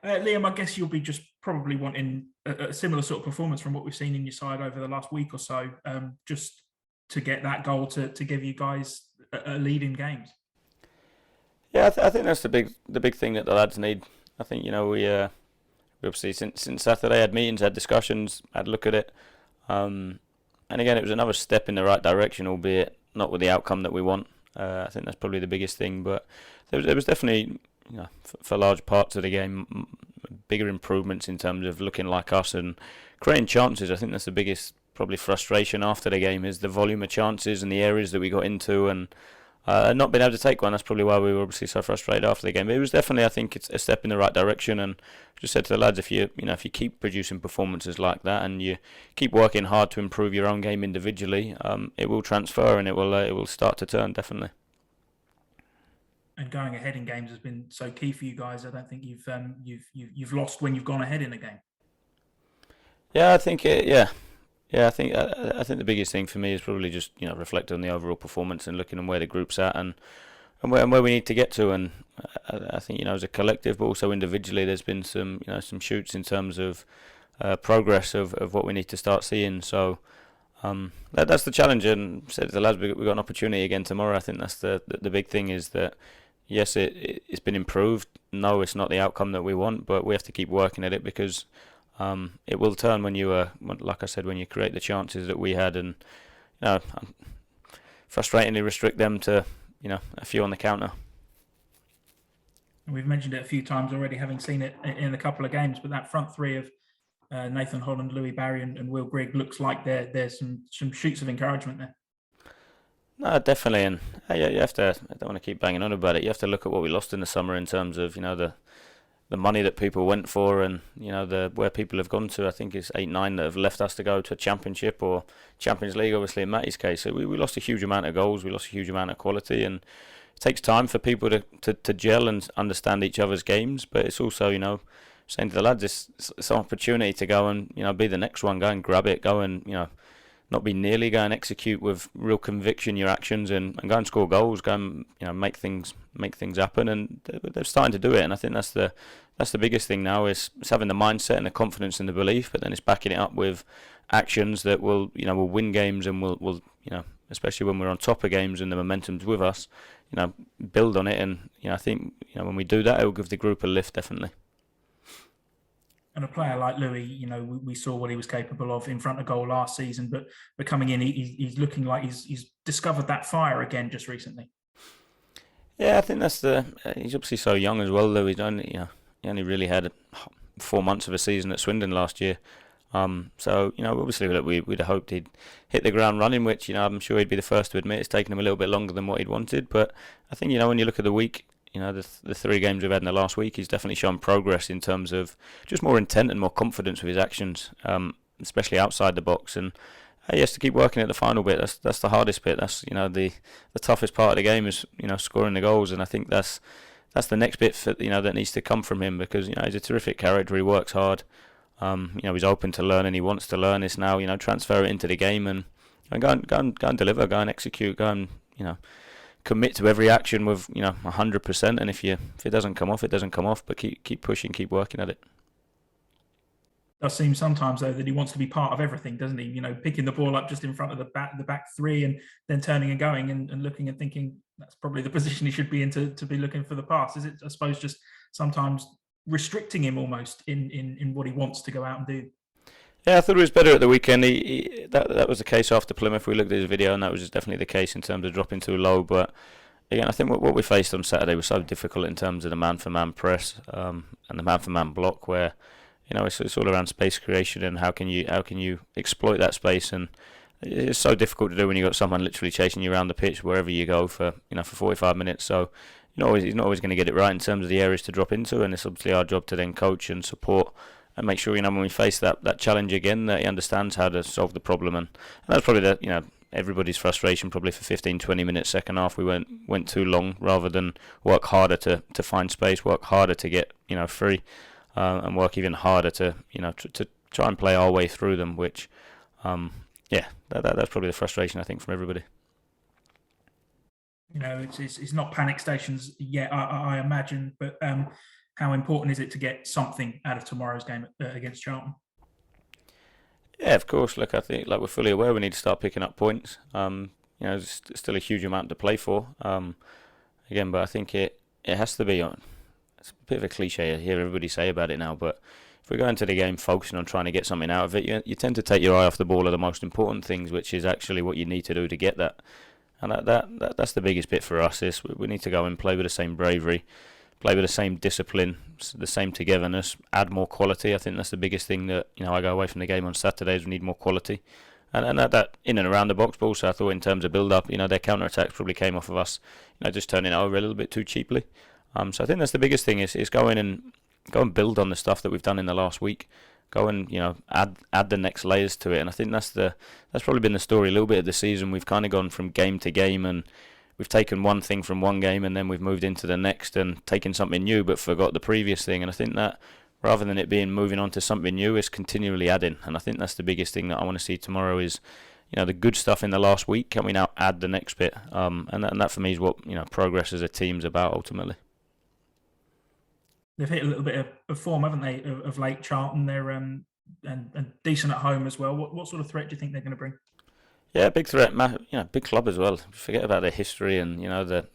Liam, I guess you'll be just probably wanting a similar sort of performance from what we've seen in your side over the last week or so, just to get that goal to give you guys a lead in games. Yeah, I think that's the big thing that the lads need. I think we obviously since Saturday had meetings, had discussions, had a look at it, and again it was another step in the right direction, albeit not with the outcome that we want. I think that's probably the biggest thing, but there was definitely for large parts of the game bigger improvements in terms of looking like us and creating chances. I think that's the biggest probably frustration after the game is the volume of chances and the areas that we got into and not being able to take one. That's probably why we were obviously so frustrated after the game. But it was definitely, I think, it's a step in the right direction. And I just said to the lads, if you keep producing performances like that and you keep working hard to improve your own game individually, it will transfer and it will start to turn definitely. And going ahead in games has been so key for you guys. I don't think you've lost when you've gone ahead in a game. Yeah, I think it. Yeah, I think the biggest thing for me is probably just reflecting on the overall performance and looking at where the group's at and where we need to get to. And I think as a collective, but also individually, there's been some shoots in terms of progress of what we need to start seeing. So that's the challenge. And said to the lads, we've got an opportunity again tomorrow. I think that's the big thing is that yes, it's been improved. No, it's not the outcome that we want, but we have to keep working at it because it will turn like I said, when you create the chances that we had, and frustratingly restrict them to a few on the counter. We've mentioned it a few times already, having seen it in a couple of games. But that front three of Nathan Holland, Louis Barry, and Will Grigg looks like there's some shoots of encouragement there. No, definitely, and you have to. I don't want to keep banging on about it. You have to look at what we lost in the summer in terms of the money that people went for, and the where people have gone to. I think it's 8, 9 that have left us to go to a championship or Champions League. Obviously, in Matty's case, so we lost a huge amount of goals. We lost a huge amount of quality, and it takes time for people to gel and understand each other's games. But it's also saying to the lads, it's an opportunity to go and be the next one. Go and grab it. Go and not be nearly, go and execute with real conviction your actions and go and score goals, go and make things happen, and they're starting to do it. And I think that's the biggest thing now is having the mindset and the confidence and the belief, but then it's backing it up with actions that will win games and will especially when we're on top of games and the momentum's with us, build on it. And I think when we do that, it will give the group a lift definitely. And a player like Louis, we saw what he was capable of in front of goal last season, but coming in, he's looking like he's discovered that fire again just recently. Yeah, I think that's he's obviously so young as well, though. He only really had 4 months of a season at Swindon last year. So obviously we'd have hoped he'd hit the ground running, which I'm sure he'd be the first to admit it's taken him a little bit longer than what he'd wanted. But I think when you look at the week, the 3 games we've had in the last week, he's definitely shown progress in terms of just more intent and more confidence with his actions, especially outside the box. And he has to keep working at the final bit. That's the hardest bit. That's the toughest part of the game is scoring the goals. And I think that's the next bit that needs to come from him because he's a terrific character. He works hard. He's open to learn and he wants to learn. It's now transfer it into the game and go and deliver, go and execute, go and commit to every action with 100%. And if it doesn't come off, it doesn't come off. But keep pushing, keep working at it. It does seem sometimes though that he wants to be part of everything, doesn't he? Picking the ball up just in front of the back three and then turning and going and looking and thinking that's probably the position he should be in to be looking for the pass. Is it, I suppose, just sometimes restricting him almost in what he wants to go out and do? Yeah, I thought it was better at the weekend. That was the case after Plymouth. We looked at his video, and that was definitely the case in terms of dropping too low. But again, I think what we faced on Saturday was so difficult in terms of the man-for-man press and the man-for-man block, where it's all around space creation and how can you exploit that space. And it's so difficult to do when you've got someone literally chasing you around the pitch wherever you go for 45 minutes. So he's not always going to get it right in terms of the areas to drop into, and it's obviously our job to then coach and support and make sure when we face that challenge again that he understands how to solve the problem. And that's probably everybody's frustration probably for 15-20 minutes second half. We went too long rather than work harder to find space, work harder to get free, and work even harder to try and play our way through them. Which that's probably the frustration I think from everybody. It's not panic stations yet, I imagine, but how important is it to get something out of tomorrow's game against Charlton? Yeah, of course. Look, I think like we're fully aware we need to start picking up points. There's still a huge amount to play for. Again, but I think it has to be on. It's a bit of a cliche I hear everybody say about it now, but if we go into the game focusing on trying to get something out of it, you tend to take your eye off the ball of the most important things, which is actually what you need to do to get that. And that's the biggest bit for us is we need to go and play with the same bravery, play with the same discipline, the same togetherness, add more quality. I think that's the biggest thing that I go away from the game on Saturdays. We need more quality, and that in and around the box. But also, I thought in terms of build-up, their counter-attacks probably came off of us, just turning it over a little bit too cheaply. So I think that's the biggest thing is go and build on the stuff that we've done in the last week. Go and add the next layers to it, and I think that's probably been the story a little bit of the season. We've kind of gone from game to game, and we've taken one thing from one game, and then we've moved into the next and taken something new, but forgot the previous thing. And I think that rather than it being moving on to something new, is continually adding. And I think that's the biggest thing that I want to see tomorrow is, the good stuff in the last week. Can we now add the next bit? And that for me is what progress as a team's about ultimately. They've hit a little bit of form, haven't they, of late, Charlton? They're and decent at home as well. What sort of threat do you think they're going to bring? Yeah, big threat. Big club as well. Forget about their history and the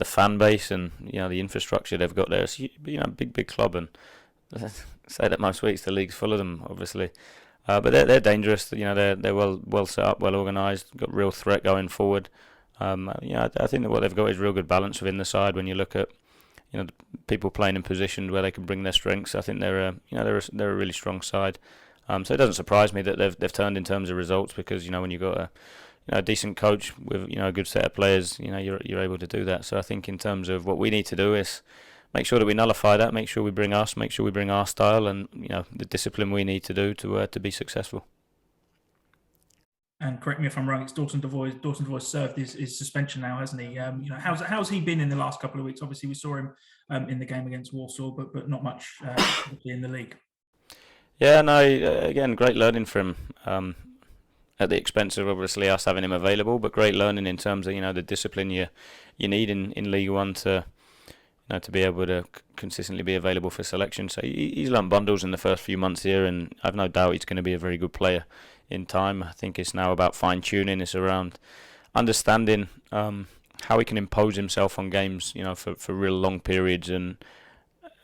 fan base and the infrastructure they've got there. It's big club, and I say that most weeks the league's full of them, obviously. But they're dangerous. They're well set up, well organised, got real threat going forward. I think that what they've got is real good balance within the side. When you look at the people playing in positions where they can bring their strengths, I think they're a really strong side. So it doesn't surprise me that they've turned in terms of results, because when you've got a decent coach with a good set of players, you're able to do that. So I think in terms of what we need to do is make sure that we nullify that, make sure we bring our style, and the discipline we need to do to be successful. And correct me if I'm wrong, it's Dawson Devoy. Dawson Devoy served his suspension now, hasn't he? How's he been in the last couple of weeks? Obviously, we saw him in the game against Walsall, but not much in the league. Yeah, no. Again, great learning from at the expense of obviously us having him available, but great learning in terms of the discipline you need in League One to to be able to consistently be available for selection. So he's learned bundles in the first few months here, and I've no doubt he's going to be a very good player in time. I think it's now about fine tuning. It's around understanding how he can impose himself on games, for real long periods, and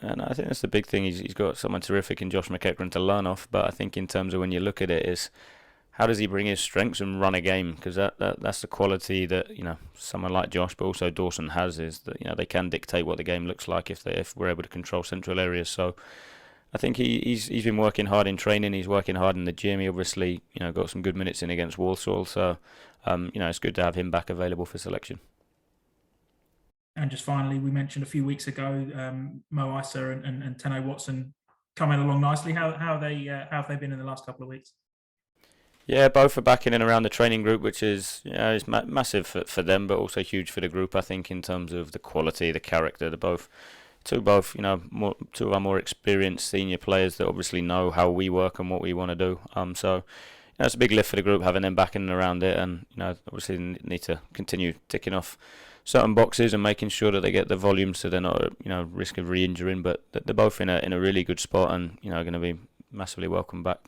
I think that's the big thing. He's got someone terrific in Josh McEachran to learn off. But I think in terms of when you look at it, is how does he bring his strengths and run a game? Because that's the quality that someone like Josh, but also Dawson has, is that they can dictate what the game looks like if we're able to control central areas. So I think he's been working hard in training. He's working hard in the gym. He obviously got some good minutes in against Walsall. So it's good to have him back available for selection. And just finally, we mentioned a few weeks ago Mo Issa and Tenno Watson coming along nicely. How have they been in the last couple of weeks? Yeah, both are back in and around the training group, which is is massive for them, but also huge for the group. I think in terms of the quality, the character, they're two of our more experienced senior players that obviously know how we work and what we want to do. So it's a big lift for the group having them back in and around it, and obviously need to continue ticking off certain boxes and making sure that they get the volume so they're not risk of re-injuring. But they're both in a really good spot, and going to be massively welcome back.